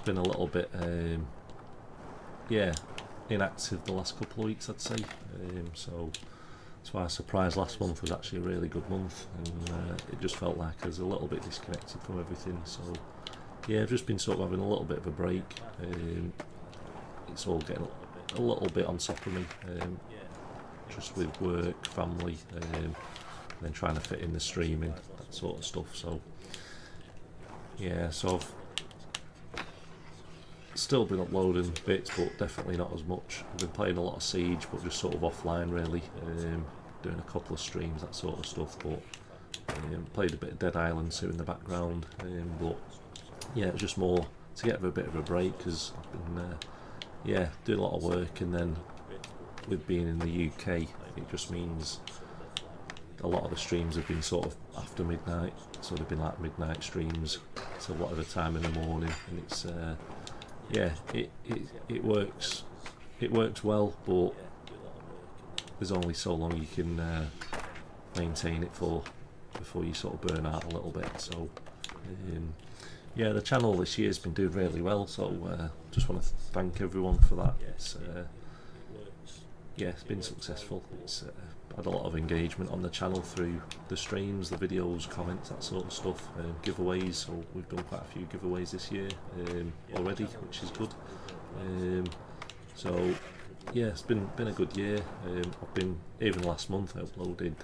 been a little bit, yeah, inactive the last couple of weeks, I'd say. So that's why I was surprised last month was actually a really good month, and it just felt like I was a little bit disconnected from everything. So yeah, I've just been sort of having a little bit of a break. It's all getting a little bit on top of me, just with work, family, and then trying to fit in the streaming, that sort of stuff. So yeah, so I've still been uploading bits, but definitely not as much. I've been playing a lot of Siege, but just sort of offline really, doing a couple of streams, that sort of stuff. But played a bit of Dead Island 2 in the background, but yeah, it was just more to get a bit of a break, because I've been yeah, doing a lot of work, and then with being in the UK, it just means a lot of the streams have been sort of after midnight, so they've been like midnight streams till whatever time in the morning, and it's yeah, it works well, but there's only so long you can maintain it for before you sort of burn out a little bit. So yeah, the channel this year has been doing really well, so just want to thank everyone for that. It's yeah, it's been successful. It's had a lot of engagement on the channel through the streams, the videos, comments, that sort of stuff, giveaways. So we've done quite a few giveaways this year already, which is good. So yeah, it's been a good year. I've been, even last month I uploaded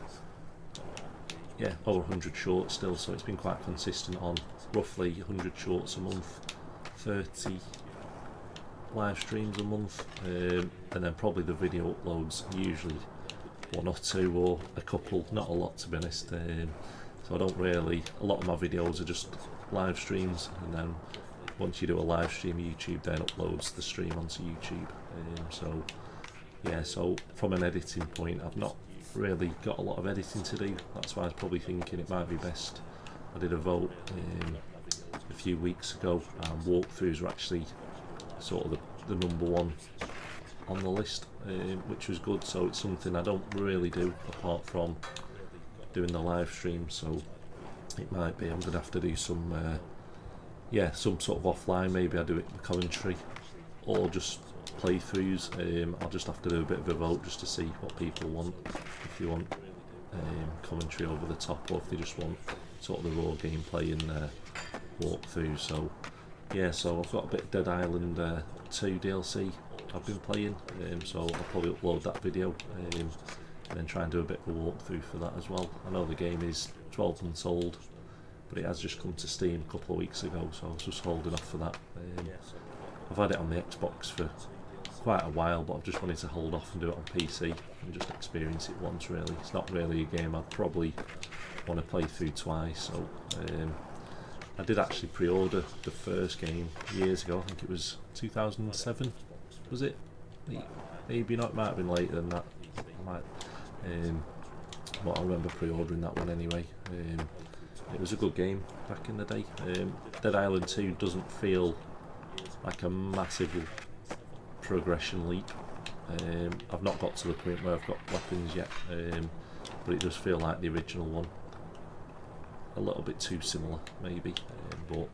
over 100 shorts still, so it's been quite consistent on roughly 100 shorts a month, 30 live streams a month, and then probably the video uploads, usually one or two or a couple, not a lot to be honest. So I don't really, a lot of my videos are just live streams, and then once you do a live stream, YouTube then uploads the stream onto YouTube. So yeah, so from an editing point, I've not really got a lot of editing to do. That's why I was probably thinking it might be best. I did a vote a few weeks ago, and walkthroughs were actually sort of the number one on the list, which was good. So it's something I don't really do apart from doing the live stream, so it might be I'm gonna have to do some yeah, some sort of offline. Maybe I do it in commentary or just playthroughs. I'll just have to do a bit of a vote just to see what people want, if you want commentary over the top, or if they just want sort of the raw gameplay and walkthrough. So yeah, so I've got a bit of Dead Island 2 DLC I've been playing, so I'll probably upload that video and then try and do a bit of a walkthrough for that as well. I know the game is 12 months old, but it has just come to Steam a couple of weeks ago, so I was just holding off for that. I've had it on the Xbox for quite a while, but I've just wanted to hold off and do it on PC and just experience it once really. It's not really a game I'd probably want to play through twice, so I did actually pre-order the first game years ago. I think it was 2007, was it? Maybe not, it might have been later than that. But I remember pre-ordering that one anyway. It was a good game back in the day. Dead Island 2 doesn't feel like a massive progression leap. I've not got to the point where I've got weapons yet, but it does feel like the original one. A little bit too similar maybe, but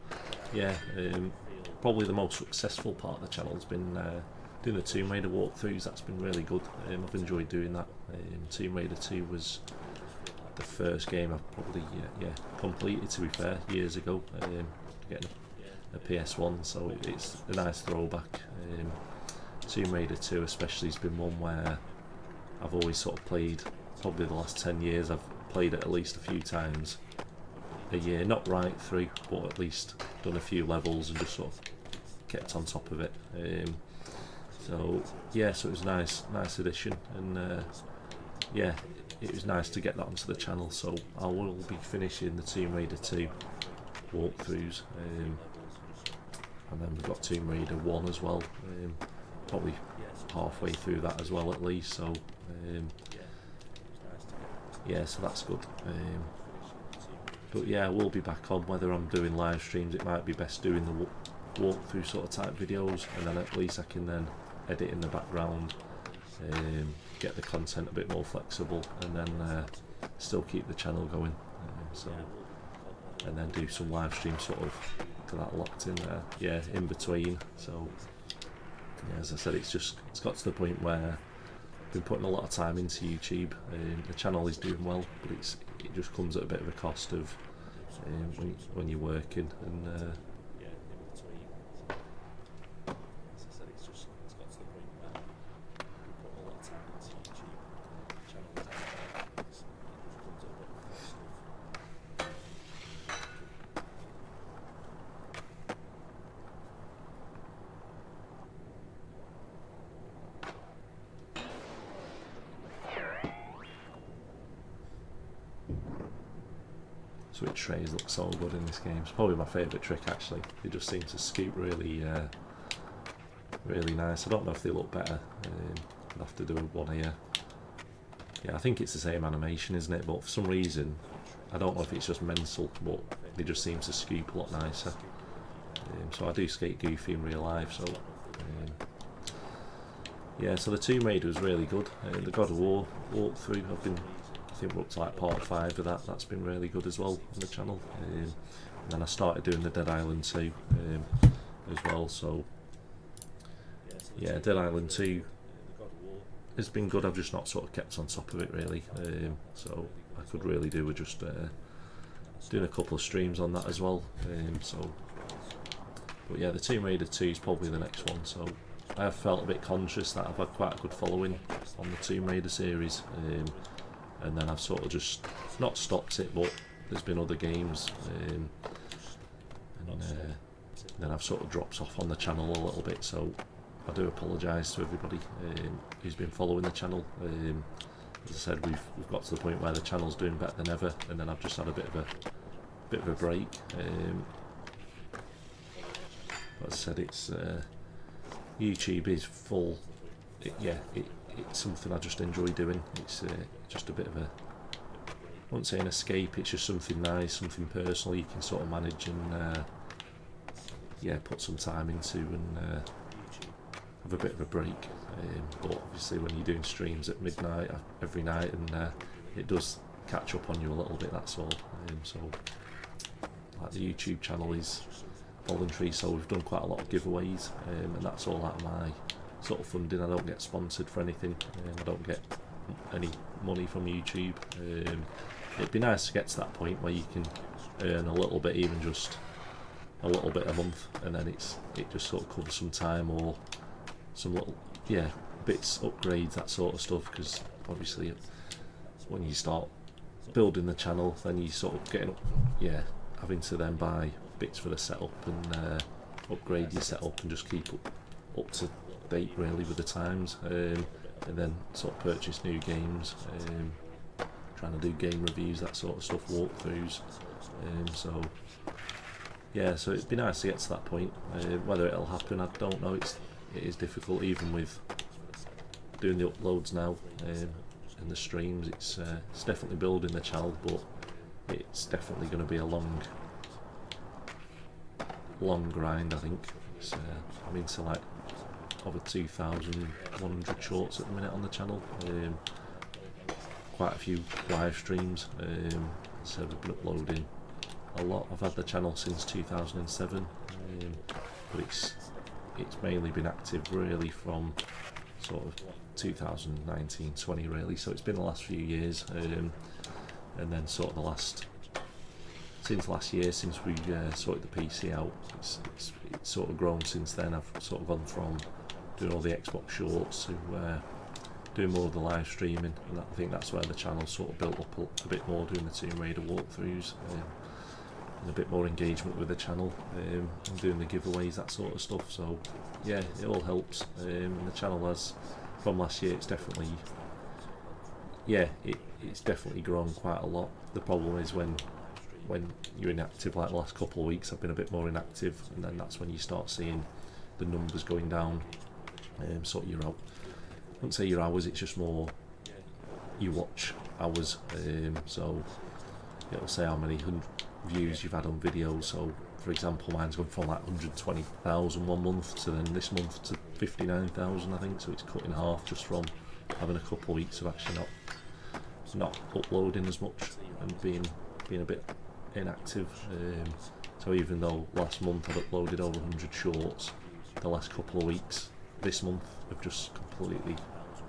yeah, probably the most successful part of the channel has been doing the Tomb Raider walkthroughs. That's been really good. I've enjoyed doing that. Tomb Raider 2 was the first game I've probably completed, to be fair, years ago, getting a PS1, so it's a nice throwback. Tomb Raider 2 especially has been one where I've always sort of played, probably the last 10 years I've played it at least a few times a year, not right through, but at least done a few levels and just sort of kept on top of it. So yeah, so it was a nice addition, and yeah, it was nice to get that onto the channel. So I will be finishing the Tomb Raider 2 walkthroughs, and then we've got Tomb Raider 1 as well, probably halfway through that as well at least. So yeah, so that's good. But yeah, we'll be back on. Whether I'm doing live streams, it might be best doing the walkthrough sort of type videos, and then at least I can then edit in the background, get the content a bit more flexible, and then still keep the channel going. So, and then do some live stream sort of Look at that locked in there. Yeah, in between. So yeah, as I said, it's got to the point where I've been putting a lot of time into YouTube. The channel is doing well, but it just comes at a bit of a cost of when you're working and. Switch trays look so good in this game. It's probably my favourite trick actually. They just seem to scoop really really nice. I don't know if they look better. I'll have to do one here. Yeah, I think it's the same animation, isn't it? But for some reason, I don't know if it's just mental, but they just seem to scoop a lot nicer. So I do skate goofy in real life, so yeah, so the Tomb Raider was really good. The God of War walkthrough, I think we're up to like part 5 of that. That's been really good as well on the channel. And then I started doing the Dead Island 2 as well. So yeah, Dead Island 2 has been good. I've just not sort of kept on top of it really. So I could really do with just doing a couple of streams on that as well. But yeah, the Tomb Raider 2 is probably the next one. So I have felt a bit conscious that I've had quite a good following on the Tomb Raider series. And then I've sort of just not stopped it, but there's been other games, and then I've sort of dropped off on the channel a little bit. So I do apologise to everybody who's been following the channel. As I said, we've got to the point where the channel's doing better than ever, and then I've just had a bit of a break. But as I said, it's YouTube is full. It's something I just enjoy doing. It's just a bit of I wouldn't say an escape, it's just something nice, something personal you can sort of manage and put some time into and have a bit of a break. But obviously when you're doing streams at midnight every night, and it does catch up on you a little bit, that's all. So like the YouTube channel is voluntary, so we've done quite a lot of giveaways, and that's all out of my sort of funding. I don't get sponsored for anything, I don't get any money from YouTube. It'd be nice to get to that point where you can earn a little bit, even just a little bit a month, and then it just sort of covers some time or some little bits, upgrades, that sort of stuff, because obviously when you start building the channel, then you sort of getting having to then buy bits for the setup and upgrade your setup and just keep up to date really with the times, and then sort of purchase new games, trying to do game reviews, that sort of stuff, walkthroughs. So it'd be nice to get to that point. Whether it'll happen, I don't know. It is difficult, even with doing the uploads now and the streams. It's definitely building the channel, but it's definitely going to be a long grind, I think. I'm into like over 2,100 shorts at the minute on the channel. Quite a few live streams. So we've been uploading a lot. I've had the channel since 2007, but it's mainly been active really from sort of 2019-20 really. So it's been the last few years, and then sort of since last year, since we sorted the PC out, it's sort of grown since then. I've sort of gone from doing all the Xbox shorts to doing more of the live streaming, and I think that's where the channel sort of built up a bit more, doing the Tomb Raider walkthroughs, and a bit more engagement with the channel, and doing the giveaways, that sort of stuff. So yeah, it all helps, and the channel has, from last year, it's definitely grown quite a lot. The problem is when you're inactive, like the last couple of weeks I've been a bit more inactive, and then that's when you start seeing the numbers going down. Sort of I wouldn't say your hours, it's just more you watch hours, so it'll say how many views you've had on videos. So for example, mine's gone from like 120,000 one month to then this month to 59,000, I think. So it's cut in half just from having a couple of weeks of actually not uploading as much and being a bit inactive. So even though last month I'd uploaded over 100 shorts, the last couple of weeks this month have just completely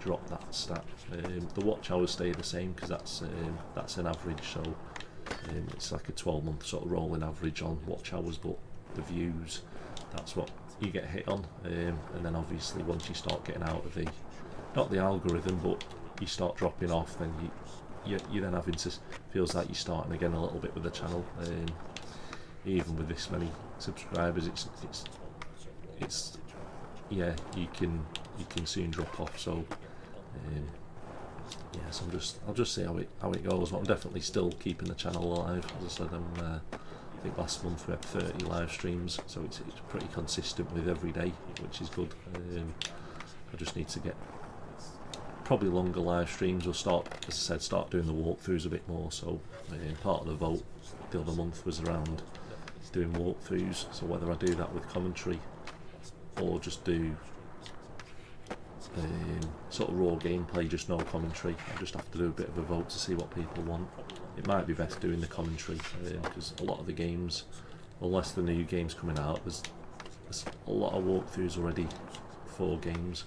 dropped that stat. The watch hours stay the same because that's an average, so it's like a 12-month sort of rolling average on watch hours, but the views, that's what you get hit on. And then obviously once you start getting out of not the algorithm, but you start dropping off, then you then having to, feels like you're starting again a little bit with the channel. Even with this many subscribers, it's yeah, you can soon drop off. So yeah, so I'll just see how it goes. But I'm definitely still keeping the channel alive. As I said, I think last month we had 30 live streams, so it's pretty consistent with every day, which is good. I just need to get probably longer live streams, or start, as I said, start doing the walkthroughs a bit more. So part of the vote the other month was around doing walkthroughs, so whether I do that with commentary or just do sort of raw gameplay, just no commentary. I just have to do a bit of a vote to see what people want. It might be best doing the commentary because a lot of the games, unless the new game's coming out, there's a lot of walkthroughs already for games,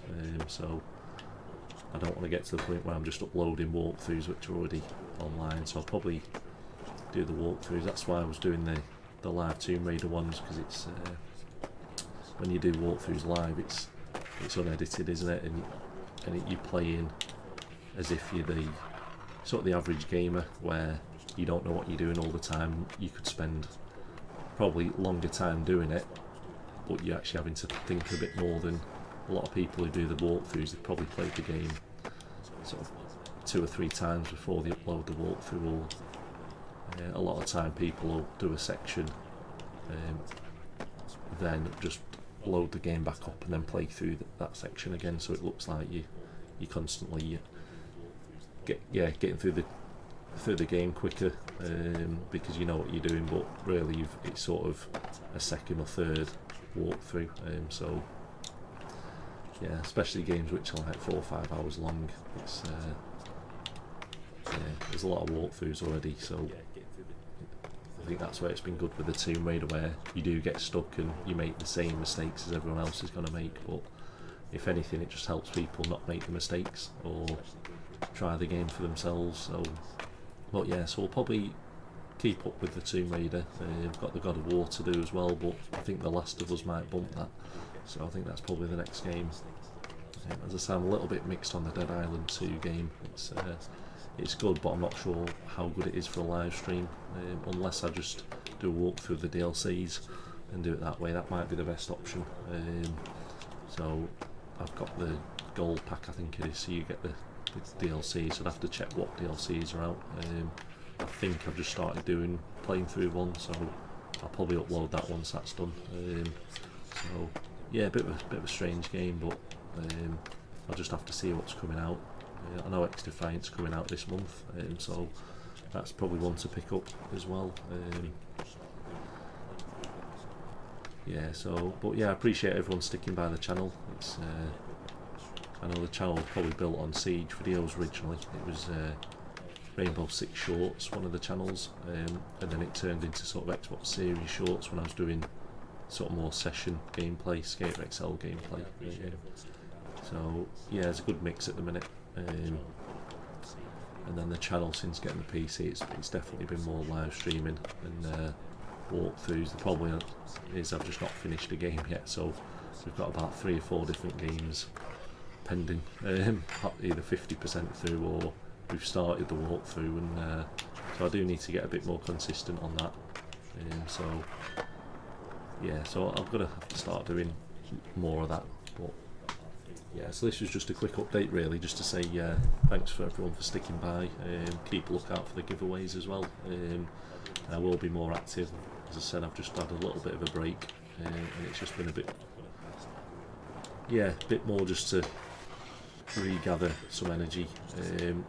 so I don't want to get to the point where I'm just uploading walkthroughs which are already online. So I'll probably do the walkthroughs. That's why I was doing the live Tomb Raider ones, because it's when you do walkthroughs live, it's unedited, isn't it? And you play in as if you're the sort of the average gamer, where you don't know what you're doing all the time. You could spend probably longer time doing it, but you're actually having to think a bit more than a lot of people who do the walkthroughs. They've probably played the game sort of 2 or 3 times before they upload the walkthrough. Or a lot of time people will do a section, then just load the game back up and then play through that section again, so it looks like you constantly getting through the game quicker, because you know what you're doing, but really it's sort of a second or third walkthrough. So yeah, especially games which are like 4 or 5 hours long, it's there's a lot of walkthroughs already. So I think that's where it's been good with the Tomb Raider, where you do get stuck and you make the same mistakes as everyone else is going to make, but if anything it just helps people not make the mistakes or try the game for themselves. So, but yeah, so we'll probably keep up with the Tomb Raider. We've got the God of War to do as well, but I think The Last of Us might bump that, so I think that's probably the next game. As I say, I'm a little bit mixed on the Dead Island 2 game. It's good, but I'm not sure how good it is for a live stream, unless I just do a walk through the DLCs and do it that way. That might be the best option. So I've got the gold pack, I think it is, so you get the DLCs. So I'd have to check what DLCs are out. I think I've just started playing through one, so I'll probably upload that once that's done. So yeah, a bit of a strange game, but I'll just have to see what's coming out. I know XDefiant's coming out this month, so that's probably one to pick up as well. Yeah, so, but yeah, I appreciate everyone sticking by the channel. It's I know the channel was probably built on Siege videos originally. It was Rainbow Six Shorts, one of the channels, and then it turned into sort of Xbox Series Shorts when I was doing sort of more session gameplay, Skater XL gameplay. So yeah, it's a good mix at the minute. And then the channel, since getting the PC, it's definitely been more live streaming and walkthroughs. The problem is I've just not finished a game yet, so we've got about 3 or 4 different games pending, either 50% through or we've started the walkthrough, and so I do need to get a bit more consistent on that. So yeah, so I'm gonna have to start doing more of that. But yeah, so this was just a quick update really, just to say thanks for everyone for sticking by. Keep a lookout for the giveaways as well. I will be more active. As I said, I've just had a little bit of a break, and it's just been a bit more just to regather some energy, and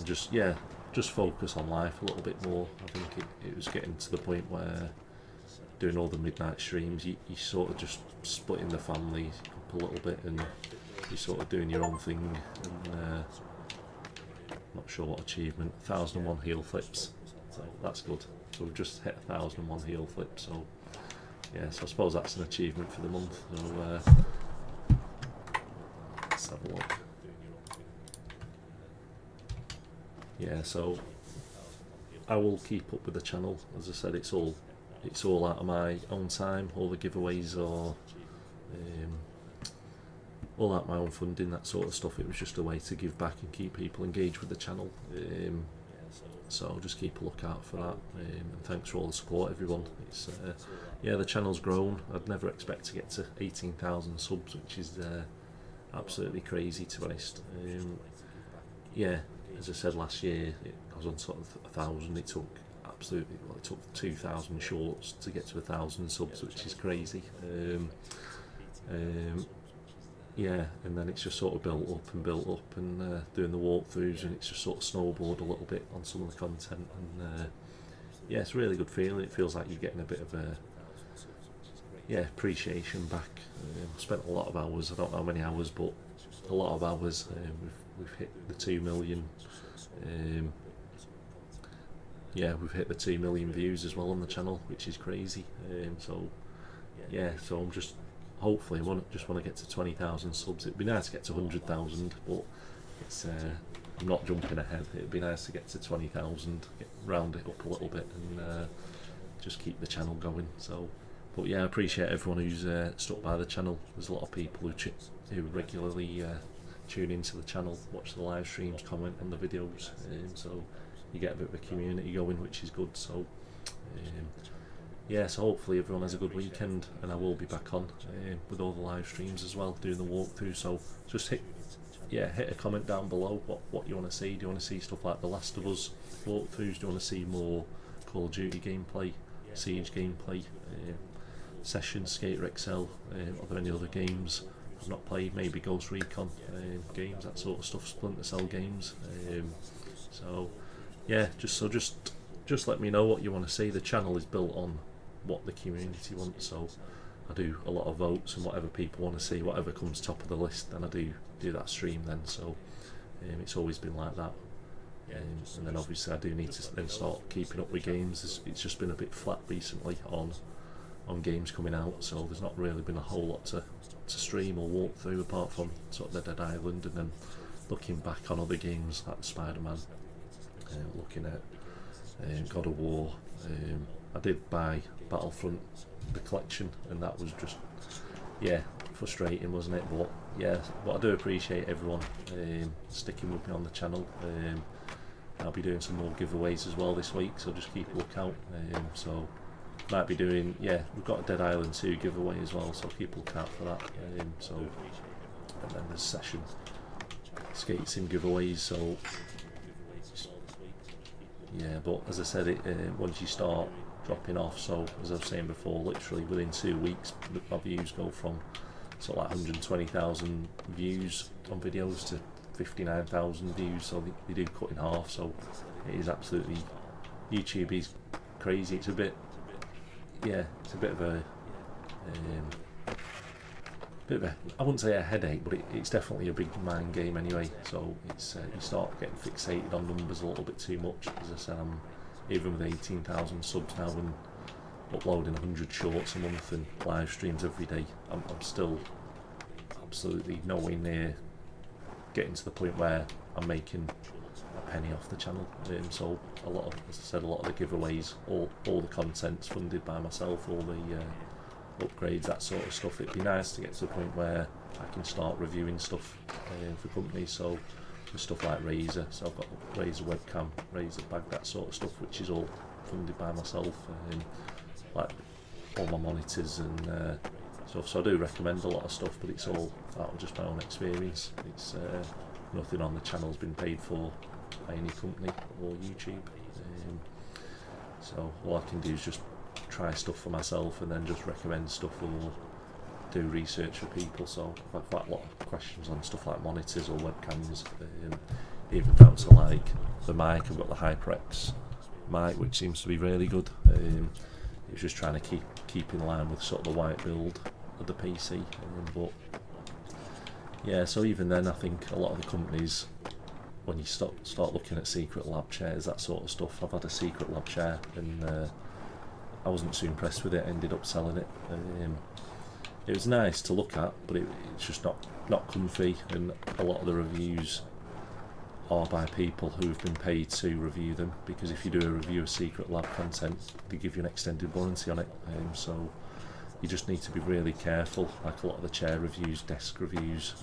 just focus on life a little bit more. I think it was getting to the point where doing all the midnight streams, you sort of just splitting the family up a little bit, and you're sort of doing your own thing, and not sure what achievement, 1001 heel flips, so that's good. So we've just hit 1,001 heel flip. So yeah, so I suppose that's an achievement for the month. So let's have a look. Yeah, so I will keep up with the channel. As I said, it's all out of my own time. All the giveaways are all out of my own funding, that sort of stuff. It was just a way to give back and keep people engaged with the channel. So just keep a lookout for that. And thanks for all the support, everyone. It's yeah, the channel's grown. I'd never expect to get to 18,000 subs, which is absolutely crazy, to be honest. Yeah, as I said last year, I was on sort of 1,000. It took absolutely, well, it took 2,000 shorts to get to 1,000 subs, which is crazy. Yeah, and then it's just sort of built up and doing the walkthroughs, and it's just sort of snowballed a little bit on some of the content, and yeah, it's a really good feeling. It feels like you're getting a bit of appreciation back. Spent a lot of hours, I don't know how many hours, but a lot of hours. We've hit the 2 million. Yeah, we've hit the 2 million views as well on the channel, which is crazy. So yeah, so I'm just hopefully just want to get to 20,000 subs. It'd be nice to get to 100,000, but it's I'm not jumping ahead. It'd be nice to get to 20,000, round it up a little bit, and just keep the channel going. So, but yeah, I appreciate everyone who's stuck by the channel. There's a lot of people who regularly tune into the channel, watch the live streams, comment on the videos, so you get a bit of a community going, which is good. So yeah, so hopefully everyone has a good weekend, and I will be back on with all the live streams as well, doing the walkthrough. So just hit a comment down below what you want to see. Do you want to see stuff like The Last of Us walkthroughs? Do you want to see more Call of Duty gameplay, Siege gameplay, Sessions, Skater XL? Are there any other games I've not played? Maybe Ghost Recon games, that sort of stuff, Splinter Cell games. So yeah, just let me know what you want to see. The channel is built on what the community wants, so I do a lot of votes, and whatever people want to see, whatever comes top of the list, then I do that stream then. So it's always been like that, and then obviously I do need to then start keeping up with games. It's just been a bit flat recently on games coming out, so there's not really been a whole lot to stream or walk through, apart from sort of the Dead Island, and then looking back on other games like Spider-Man, looking at God of War. I did buy Battlefront, the collection, and that was just, yeah, frustrating, wasn't it? But yeah, but I do appreciate everyone sticking with me on the channel. I'll be doing some more giveaways as well this week, so just keep a lookout. So might be doing, yeah, we've got a Dead Island 2 giveaway as well, so keep a lookout for that. So, and then there's Session Skate Sim giveaways. So yeah, but as I said, once you start dropping off, so as I was saying before, literally within 2 weeks my views go from sort of like 120,000 views on videos to 59,000 views, so they do cut in half. So it is absolutely, YouTube is crazy. It's a bit, yeah, it's a bit of a I wouldn't say a headache, but it's definitely a big mind game anyway. So it's you start getting fixated on numbers a little bit too much. As I said, I'm even with 18,000 subs now and uploading 100 shorts a month and live streams every day, I'm still absolutely nowhere near getting to the point where I'm making a penny off the channel. So a lot of, as I said, a lot of the giveaways, all the content's funded by myself, all the upgrades, that sort of stuff. It'd be nice to get to the point where I can start reviewing stuff for companies. So with stuff like Razer, so I've got Razer webcam, Razer bag, that sort of stuff, which is all funded by myself, like all my monitors and stuff. So I do recommend a lot of stuff, but it's all out of just my own experience. It's nothing on the channel's been paid for by any company or YouTube. So all I can do is just try stuff for myself and then just recommend stuff or do research for people. So I've had quite a lot of questions on stuff like monitors or webcams, even down to like the mic. I've got the HyperX mic, which seems to be really good. It's just trying to keep in line with sort of the white build of the PC, but yeah, so even then I think a lot of the companies when you start looking at Secret Lab chairs, that sort of stuff. I've had a Secret Lab chair and I wasn't too impressed with it. I ended up selling it. It was nice to look at, but it's just not comfy, and a lot of the reviews are by people who have been paid to review them, because if you do a review of Secret Lab content, they give you an extended warranty on it, so you just need to be really careful. Like a lot of the chair reviews, desk reviews,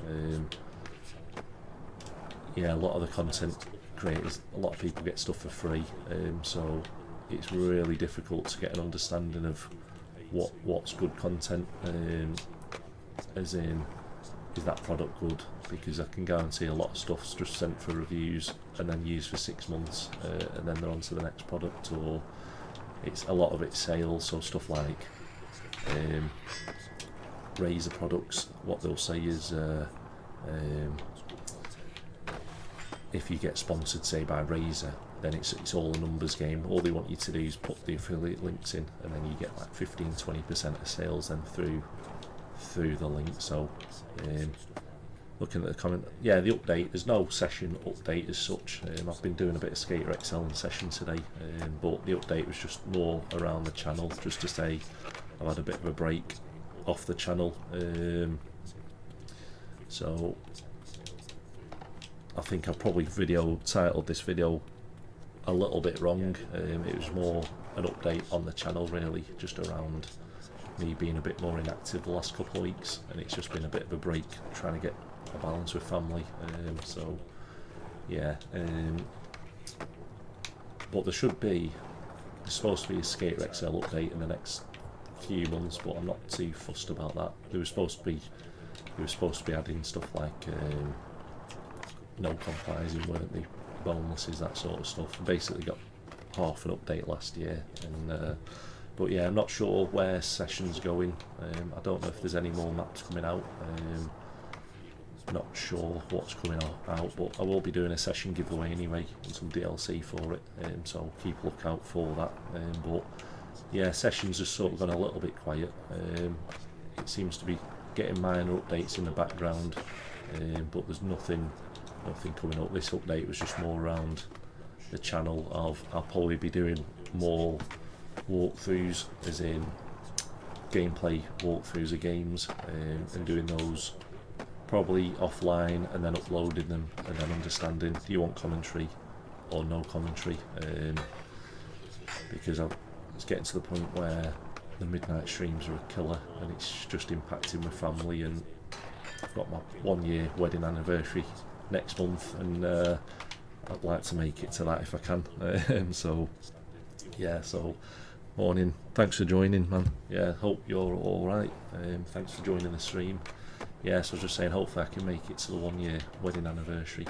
yeah, a lot of the content creators, a lot of people get stuff for free, so it's really difficult to get an understanding of what's good content, as in, is that product good? Because I can guarantee a lot of stuff's just sent for reviews and then used for 6 months, and then they're on to the next product, or a lot of it's sales. So stuff like Razer products, what they'll say is if you get sponsored, say, by Razer, then it's all a numbers game. All they want you to do is put the affiliate links in, and then you get like 15-20% of sales then through the link. So looking at the comment, yeah, the update, there's no session update as such. I've been doing a bit of Skater XL in session today, but the update was just more around the channel, just to say I've had a bit of a break off the channel. So I think I probably titled this video a little bit wrong. It was more an update on the channel, really, just around me being a bit more inactive the last couple of weeks, and it's just been a bit of a break trying to get a balance with family. So yeah, but there's supposed to be a Skater XL update in the next few months, but I'm not too fussed about that. We were supposed to be adding stuff like no comprising, weren't they? Bonuses, that sort of stuff. Basically got half an update last year, and but yeah, I'm not sure where session's going. I don't know if there's any more maps coming out. Not sure what's coming out, but I will be doing a session giveaway anyway and some DLC for it, so keep a look out for that. But yeah, sessions have sort of gone a little bit quiet. It seems to be getting minor updates in the background, but there's nothing coming up. This update was just more around the channel. I'll probably be doing more walkthroughs, as in gameplay walkthroughs of games, and doing those probably offline and then uploading them, and then understanding, do you want commentary or no commentary, because it's getting to the point where the midnight streams are a killer, and it's just impacting my family, and I've got my 1 year wedding anniversary next month, and I'd like to make it to that if I can. So yeah, so morning, thanks for joining, man. Yeah, hope you're alright. Thanks for joining the stream. Yeah, so I was just saying, hopefully I can make it to the 1 year wedding anniversary.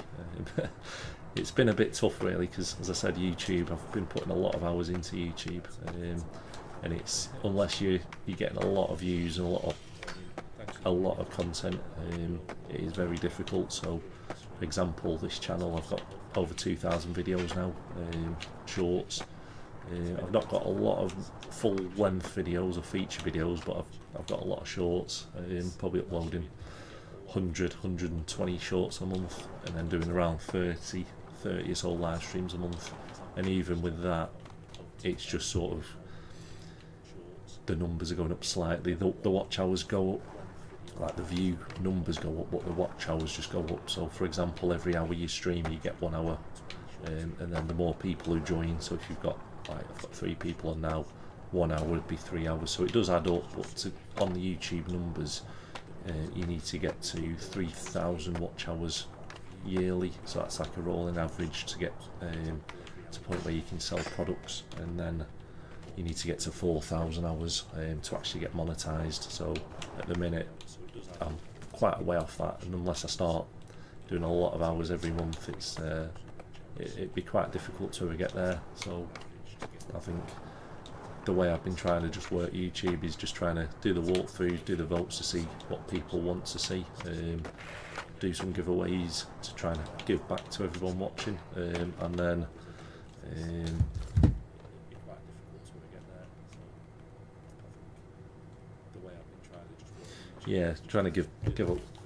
It's been a bit tough, really, because as I said, YouTube, I've been putting a lot of hours into YouTube, and it's, unless you're getting a lot of views and a lot of content, it is very difficult. So for example, this channel, I've got over 2,000 videos now, shorts. I've not got a lot of full length videos or feature videos, but I've got a lot of shorts, probably uploading 120 shorts a month, and then doing around 30 or so live streams a month. And even with that, it's just sort of, the numbers are going up slightly, the watch hours go up, like the view numbers go up, but the watch hours just go up. So for example, every hour you stream, you get 1 hour, and then the more people who join, so if you've got, like, I've got 3 people on now, 1 hour would be 3 hours, so it does add up. But on the YouTube numbers, you need to get to 3,000 watch hours yearly, so that's like a rolling average to get to a point where you can sell products, and then you need to get to 4,000 hours to actually get monetized. So at the minute I'm quite a way off that, and unless I start doing a lot of hours every month, it'd be quite difficult to ever get there. So I think the way I've been trying to just work YouTube is just trying to do the walkthroughs, do the votes to see what people want to see, do some giveaways to try and give back to everyone watching, and then yeah, trying to give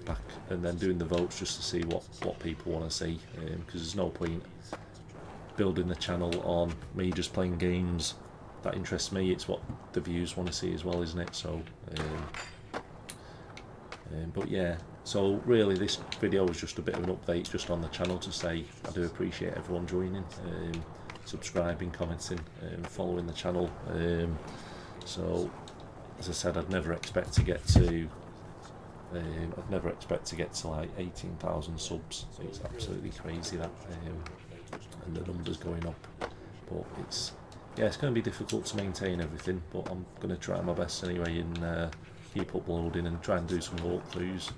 back and then doing the votes just to see what people want to see, because there's no point building the channel on me just playing games that interests me. It's what the viewers want to see as well, isn't it? So but yeah, so really this video was just a bit of an update just on the channel to say I do appreciate everyone joining, subscribing, commenting, following the channel. So as I said, I'd never expect to get to like 18,000 subs. It's absolutely crazy that, and the numbers going up. But it's going to be difficult to maintain everything. But I'm going to try my best anyway and keep uploading and try and do some walkthroughs.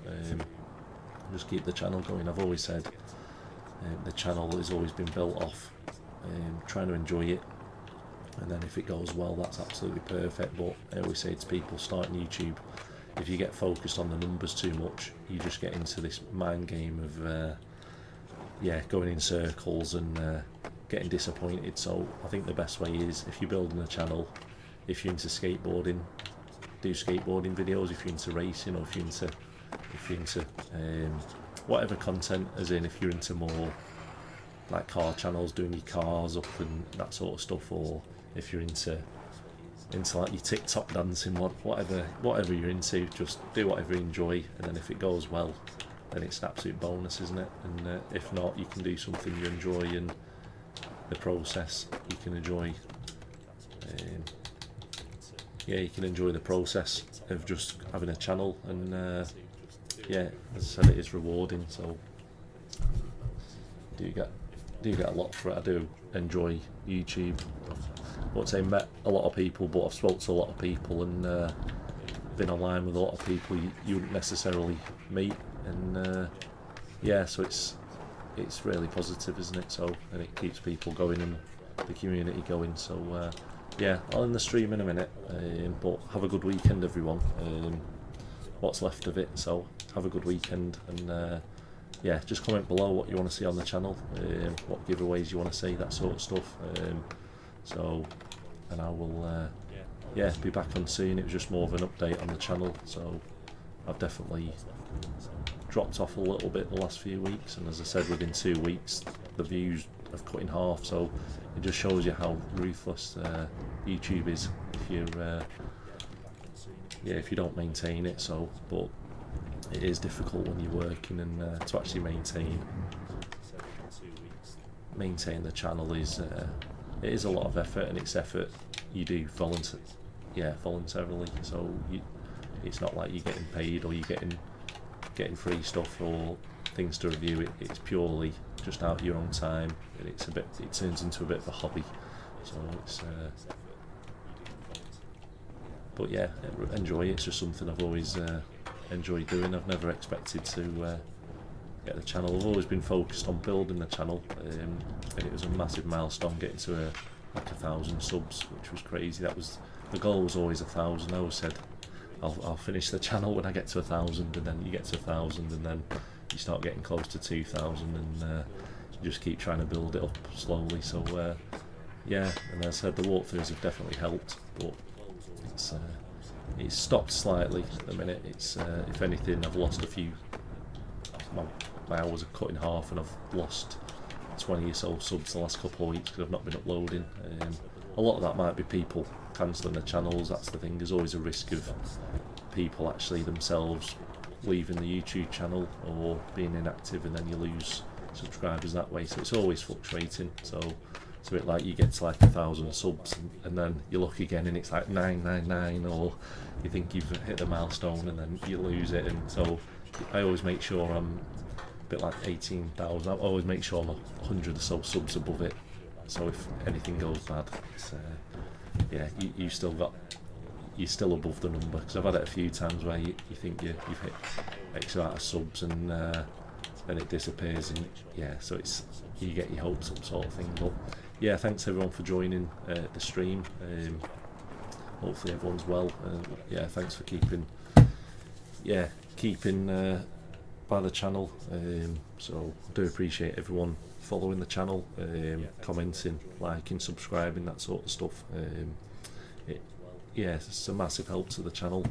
Just keep the channel going. I've always said the channel has always been built off trying to enjoy it, and then if it goes well, that's absolutely perfect. But I always say to people starting YouTube, if you get focused on the numbers too much, you just get into this mind game of going in circles and getting disappointed. So I think the best way is, if you're building a channel, if you're into skateboarding, do skateboarding videos. If you're into racing, or if you're into whatever content, as in if you're into more like car channels, doing your cars up and that sort of stuff, or if you're into like your TikTok dancing, whatever you're into, just do whatever you enjoy, and then if it goes well, then it's an absolute bonus, isn't it? And if not, you can do something you enjoy, and the process you can enjoy. You can enjoy the process of just having a channel, and as I said, it is rewarding. So do get a lot for it. I do enjoy YouTube. I won't say met a lot of people, but I've spoke to a lot of people and been online with a lot of people you wouldn't necessarily meet, and so it's really positive, isn't it? So, and it keeps people going and the community going. So I'll end the stream in a minute, but have a good weekend, everyone. What's left of it. So have a good weekend, and just comment below what you want to see on the channel, what giveaways you want to see, that sort of stuff. And I will be back on soon. It was just more of an update on the channel, so I've definitely dropped off a little bit the last few weeks, and as I said, within 2 weeks the views have cut in half. So it just shows you how ruthless YouTube is if you don't maintain it. So, but it is difficult when you're working, and to actually maintain the channel is it is a lot of effort, and it's effort you do voluntarily. So it's not like you're getting paid or you're getting free stuff or things to review. It's purely just out of your own time, and it turns into a bit of a hobby. So it's but enjoy it. It's just something I've always enjoyed doing. I've never expected to get the channel. I've always been focused on building the channel, and it was a massive milestone getting to 1,000 subs, which was crazy. That was the goal, was always 1,000. I always said I'll finish the channel when I get to 1,000, and then you get to 1,000, and then you start getting close to 2,000, and you just keep trying to build it up slowly. So and as I said, the walkthroughs have definitely helped, but it's stopped slightly at the minute. It's if anything, I've lost a few. My hours are cut in half, and I've lost 20 or so subs the last couple of weeks because I've not been uploading. A lot of that might be people cancelling their channels. That's the thing. There's always a risk of people actually themselves leaving the YouTube channel or being inactive, and then you lose subscribers that way. So it's always fluctuating. So it's a bit like you get to like 1,000 subs, and then you look again and it's like 999, or you think you've hit the milestone and then you lose it. And so I always make sure I'm a bit like 18,000. I always make sure I'm 100 or so subs above it. So if anything goes bad, it's, you're still above the number. Because I've had it a few times where you think you've hit X amount of subs, and then it disappears, and so it's, you get your hopes up, sort of thing. But thanks everyone for joining the stream. Hopefully everyone's well. Thanks for keeping by the channel. So I do appreciate everyone following the channel, commenting, liking, subscribing, that sort of stuff. It's a massive help to the channel.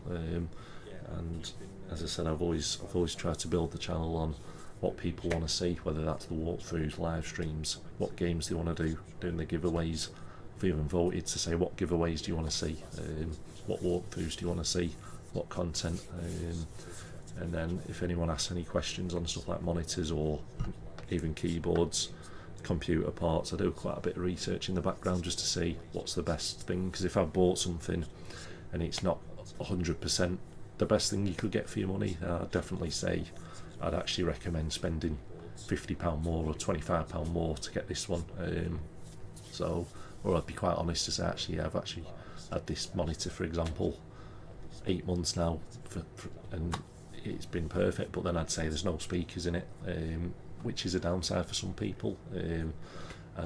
and as I said, I've always tried to build the channel on what people want to see, whether that's the walkthroughs, live streams, what games they want to do, doing the giveaways. I've even voted to say what giveaways do you want to see, what walkthroughs do you want to see, what content, and then if anyone asks any questions on stuff like monitors or even keyboards, computer parts, I do quite a bit of research in the background just to see what's the best thing, because if I've bought something and it's not 100% the best thing you could get for your money, I'd definitely say I'd actually recommend spending £50 more or £25 more to get this one. Or I'd be quite honest to say, actually, I've actually had this monitor, for example, 8 months now, and it's been perfect, but then I'd say there's no speakers in it, which is a downside for some people. And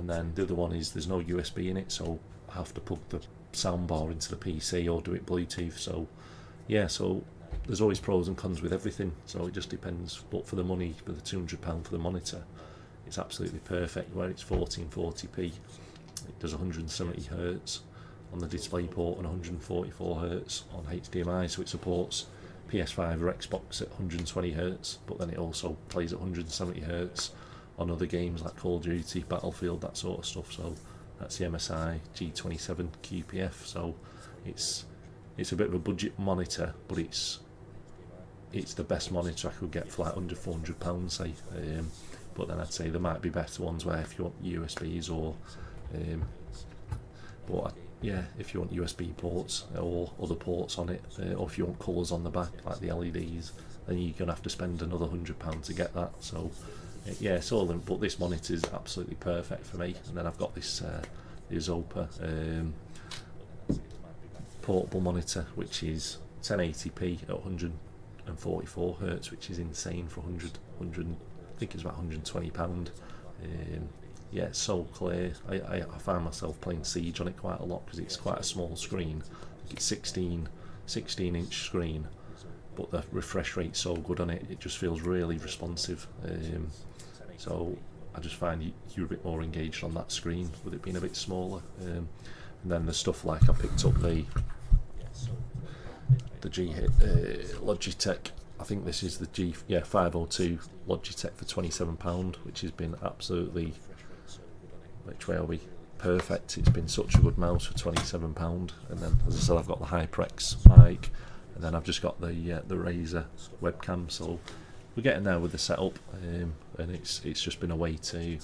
then the other one is there's no USB in it, so I have to plug the soundbar into the PC or do it Bluetooth. So yeah, so there's always pros and cons with everything, so it just depends. But for the money, for the £200 for the monitor, it's absolutely perfect. Where it's 1440p, it does 170 Hz on the display port and 144 Hz on HDMI, so it supports PS5 or Xbox at 120 Hz, but then it also plays at 170 Hz on other games like Call of Duty, Battlefield, that sort of stuff. So that's the MSI G27 QPF. So it's a bit of a budget monitor, but it's the best monitor I could get for like under £400, say. But then I'd say there might be better ones where if you want USBs or yeah, if you want USB ports or other ports on it, or if you want colours on the back like the LEDs, then you're gonna have to spend another £100 to get that. So yeah, it's all in, but this monitor is absolutely perfect for me. And then I've got this the Zopa portable monitor, which is 1080p at 144 Hz, which is insane for 100, I think it's about £120. Yeah, it's so clear. I find myself playing Siege on it quite a lot because it's quite a small screen. I think it's 16 inch screen, but the refresh rate's so good on it, it just feels really responsive. So I just find you're a bit more engaged on that screen with it being a bit smaller. And then the stuff like I picked up the Logitech, I think this is the G502 Logitech for £27, which has been absolutely, which way are we? Perfect. It's been such a good mouse for £27. And then, as I said, I've got the HyperX mic, and then I've just got the Razer webcam. So we're getting there with the setup, and it's just been a way to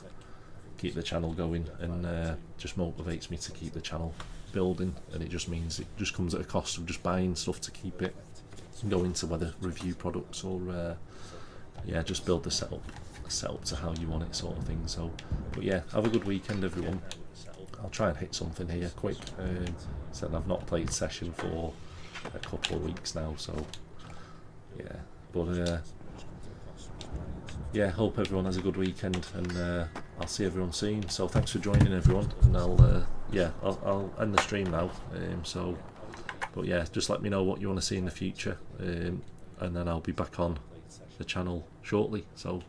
keep the channel going, and just motivates me to keep the channel building. And it just means it just comes at a cost of just buying stuff to keep it going, to whether review products or yeah, just build the setup to how you want it, sort of thing. So, but yeah, have a good weekend, everyone. I'll try and hit something here quick. So I've not played Session for a couple of weeks now, so yeah. But yeah, hope everyone has a good weekend, and I'll see everyone soon. So thanks for joining, everyone, and I'll end the stream now. So, but yeah, just let me know what you want to see in the future, and then I'll be back on the channel shortly. So